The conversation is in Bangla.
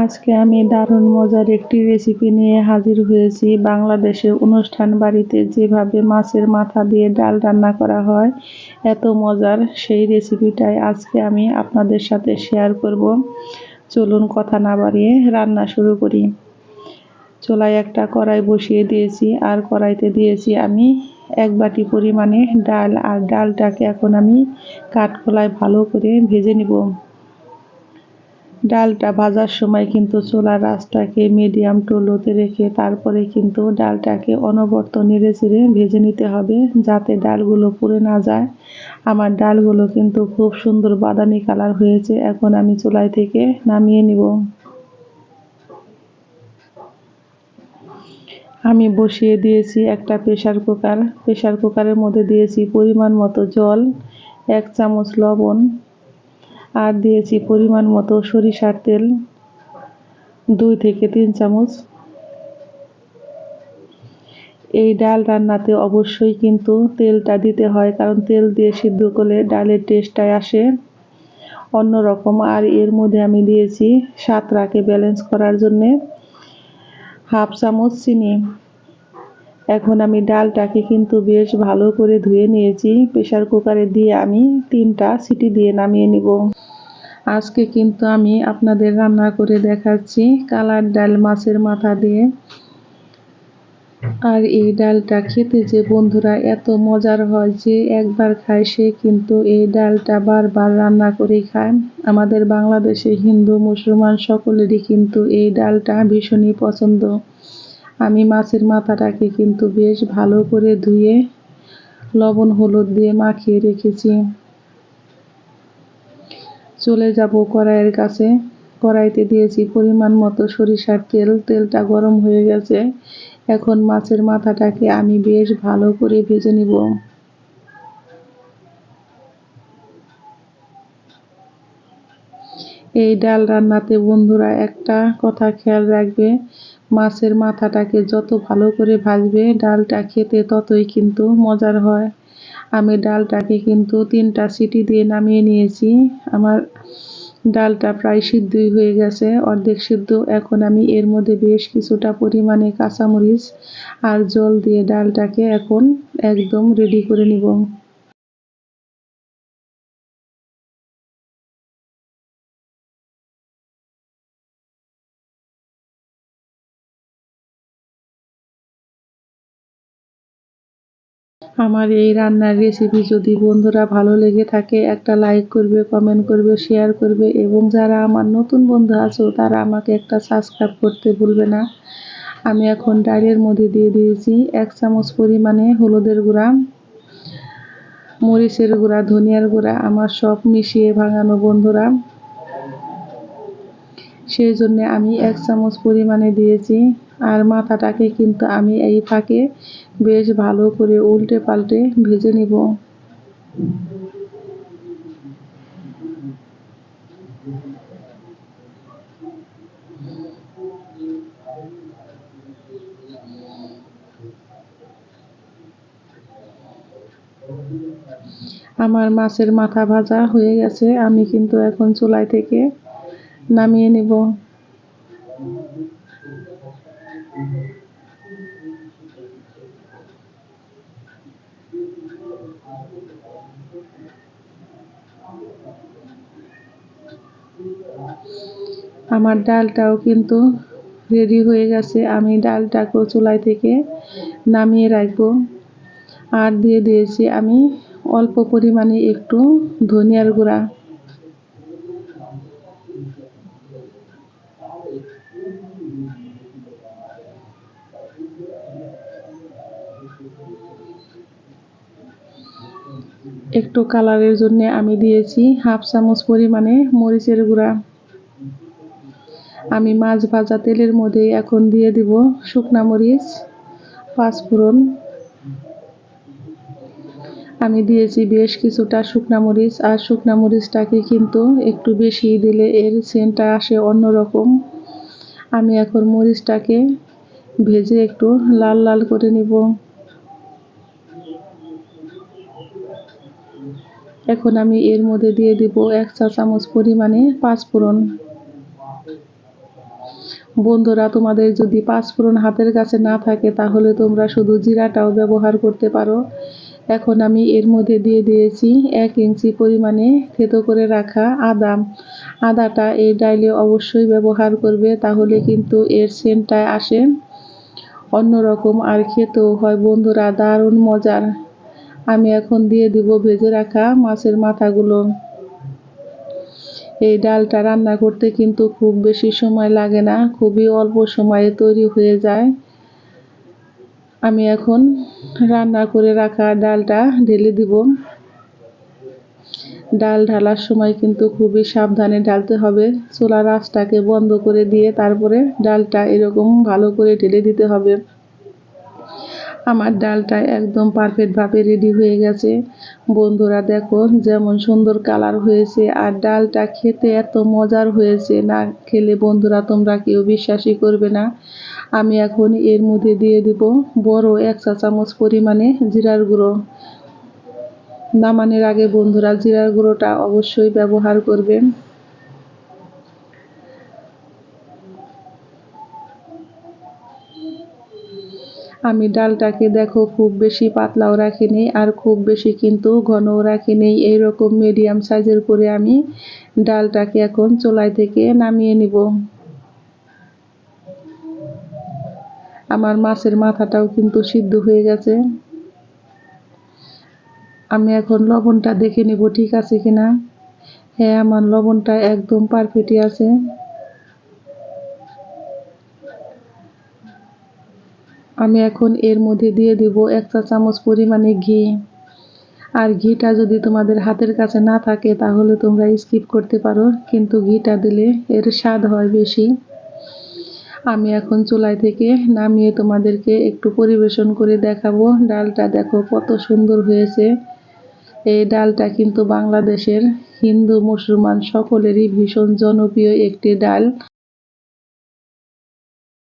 আজকে আমি দারুণ মজার একটি রেসিপি নিয়ে হাজির হয়েছি। বাংলাদেশের অনুষ্ঠান বাড়িতে যেভাবে মাছের মাথা দিয়ে ডাল রান্না করা হয়, এত মজার সেই রেসিপিটাই আজকে আমি আপনাদের সাথে শেয়ার করব। চলুন কথা না বাড়িয়ে রান্না শুরু করি। চুলায় একটা কড়াই বসিয়ে দিয়েছি, আর কড়াইতে দিয়েছি আমি 1 বাটি পরিমাণে ডাল। আর ডালটাকে এখন আমি কাঠখোলায় ভালো করে ভেজে নিব। ডালটা ভাজার সময় কিন্তু চুলার আঁচটাকে মিডিয়াম টু লোতে রেখে তারপরে কিন্তু ডালটাকে অনবরত নেড়েচেড়ে ভেজে নিতে হবে, যাতে ডালগুলো পুড়ে না যায়। আমার ডালগুলো কিন্তু খুব সুন্দর বাদামি কালার হয়েছে। এখন আমি চুলাই থেকে নামিয়ে নিব। আমি বসিয়ে দিয়েছি একটা প্রেসার কুকার। প্রেসার কুকারের মধ্যে দিয়েছি পরিমাণ মতো জল, 1 চামচ লবণ, আর দিয়েছি পরিমাণ মতো সরিষার তেল 2 থেকে 3 চামচ। এই ডাল রান্নাতে অবশ্যই কিন্তু তেলটা দিতে হয়, কারণ তেল দিয়ে সিদ্ধ করলে ডালের টেস্টটাই আসে অন্যরকম। আর এর মধ্যে আমি দিয়েছি স্বাদটাকে ব্যালেন্স করার জন্যে 1/2 চামচ চিনি। এখন আমি ডালটাকে কিন্তু বেশ ভালো করে ধুয়ে নিয়েছি। প্রেসার কুকারে দিয়ে আমি 3টা সিটি দিয়ে নামিয়ে নিব। আজকে কিন্তু আমি আপনাদের রান্না করে দেখাচ্ছি কালার ডাল মাছের মাথা দিয়ে। আর এই ডালটা খেতে যে বন্ধুরা এত মজার হয় যে একবার খায় সে কিন্তু এই ডালটা বারবার রান্না করে খায়। আমাদের বাংলাদেশে হিন্দু মুসলমান সকলেরই কিন্তু এই ডালটা ভীষণই পছন্দ। আমি মাছের মাথাটাকে কিন্তু বেশ ভালো করে ধুয়ে লবণ হলুদ দিয়ে মাখিয়ে রেখেছি। চলে যাব কড়াইয়ের কাছে। কড়াইতে দিয়েছি পরিমাণ মতো সরিষার তেল। তেলটা গরম হয়ে গেছে। এখন মাছের মাথাটাকে আমি বেশ ভালো করে ভেজে নিব। এই ডাল রান্নাতে বন্ধুরা একটা কথা খেয়াল রাখবে, মাছের মাথাটাকে যত ভালো করে ভাজবে ডালটা খেতে ততই কিন্তু মজার হয়। আমি ডালটাকে কিন্তু 3টা সিটি দিয়ে নামিয়ে নিয়েছি। আমার ডালটা প্রায় সিদ্ধই হয়ে গেছে, অর্ধেক সিদ্ধ। এখন আমি এর মধ্যে বেশ কিছুটা পরিমাণে কাঁচামরিচ আর জল দিয়ে ডালটাকে এখন একদম রেডি করে নিব। আমার এই রান্নার রেসিপি যদি বন্ধুরা ভালো লেগে থাকে একটা লাইক করবে, কমেন্ট করবে, শেয়ার করবে, এবং যারা আমার নতুন বন্ধু আছো তারা আমাকে একটা সাবস্ক্রাইব করতে ভুলবে না। আমি এখন ডালের মধ্যে দিয়ে দিয়েছি 1 চামচ পরিমাণে হলুদের গুঁড়া, মরিচের গুঁড়া, ধনিয়ার গুঁড়া, আমার সব মিশিয়ে ভাঙানো বন্ধুরা, সেই জন্য আমি 1 চামচ পরিমাণে দিয়েছি। আর মাথাটাকে কিন্তু আমি এই ফাঁকে বেশ ভালো করে উল্টে পাল্টে ভেজে নিব। আমার মাছের মাথা ভাজা হয়ে গেছে। আমি কিন্তু এখন চুলাই থেকে নামিয়ে নিব। আমার ডালটাও কিন্তু রেডি হয়ে গেছে। আমি ডালটাকেও চুলাই থেকে নামিয়ে রাখবো। আর দিয়ে দিয়েছি আমি অল্প পরিমাণে একটু ধনিয়ার গুঁড়া। একটু কালারের জন্য আমি দিয়েছি 1/2 চামচ পরিমাণে মরিচের গুঁড়া। আমি মাছ ভাজা তেলের মধ্যে এখন দিয়ে দিব শুকনা মরিচ, পাঁচফোড়ন। আমি দিয়েছি বেশ কিছুটা শুকনা মরিচ। আর শুকনা মরিচটাকে কিন্তু একটু বেশি দিলে এর সেন্টটা আসে অন্যরকম। আমি এখন মরিচটাকে ভেজে একটু লাল লাল করে নিব। এখন আমি এর মধ্যে দিয়ে দিব 1 চা চামচ পরিমাণে পাঁচফোড়ন। বন্ধুরা, তোমাদের যদি পাঁচফোড়ন হাতের কাছে না থাকে তাহলে তোমরা শুধু জিরাটাও ব্যবহার করতে পারো। এখন আমি এর মধ্যে দিয়ে দিয়েছি 1 ইঞ্চি পরিমাণে থেতো করে রাখা আদা। আদাটা এই ডালে অবশ্যই ব্যবহার করবে, তাহলে কিন্তু এর সেন্টটা আসে অন্যরকম আর খেতেও হয় বন্ধুরা দারুণ মজার। আমি এখন দিয়ে দিব ভেজে রাখা মাছের মাথাগুলো। এই ডালটা রান্না করতে কিন্তু খুব বেশি সময় লাগে না, খুবই অল্প সময়ে তৈরি হয়ে যায়। আমি এখন রান্না করে রাখা ডালটা ঢেলে দিব। ডাল ঢালার সময় কিন্তু খুবই সাবধানে ঢালতে হবে। চুলার আঁচটাকে বন্ধ করে দিয়ে তারপরে ডালটা এরকম ভালো করে ঢেলে দিতে হবে। আমার ডালটা একদম পারফেক্টভাবে রেডি হয়ে গেছে বন্ধুরা। দেখো যেমন সুন্দর কালার হয়েছে, আর ডালটা খেতে এত মজার হয়েছে, না খেলে বন্ধুরা তোমরা কেউ বিশ্বাসই করবে না। আমি এখন এর মধ্যে দিয়ে দিব বড় 1 চা চামচ পরিমাণে জিরার গুঁড়ো। নামানোর আগে বন্ধুরা জিরার গুঁড়োটা অবশ্যই ব্যবহার করবেন। আমি ডালটাকে দেখো খুব বেশি পাতলাও রাখিনি আর খুব বেশি কিন্তু ঘনও রাখিনি, এইরকম মিডিয়াম সাইজের করে আমি ডালটাকে এখন চুলায় থেকে নামিয়ে নিব। আমার মাছের মাথাটাও কিন্তু সিদ্ধ হয়ে গেছে। আমি এখন লবণটা দেখে নিব ঠিক আছে কিনা। হ্যাঁ, আমার লবণটা একদম পারফেক্টই আছে। আমি এখন এর মধ্যে দিয়ে দিব 1 চা চামচ পরিমাণে ঘি। আর ঘিটা যদি তোমাদের হাতের কাছে না থাকে তাহলে তোমরা স্কিপ করতে পারো, কিন্তু ঘিটা দিলে এর স্বাদ হয় বেশি। আমি এখন চুলায় থেকে নামিয়ে তোমাদেরকে একটু পরিবেশন করে দেখাবো। ডালটা দেখো কত সুন্দর হয়েছে। এই ডালটা কিন্তু বাংলাদেশের হিন্দু মুসলমান সকলেরই ভীষণ জনপ্রিয় একটি ডাল।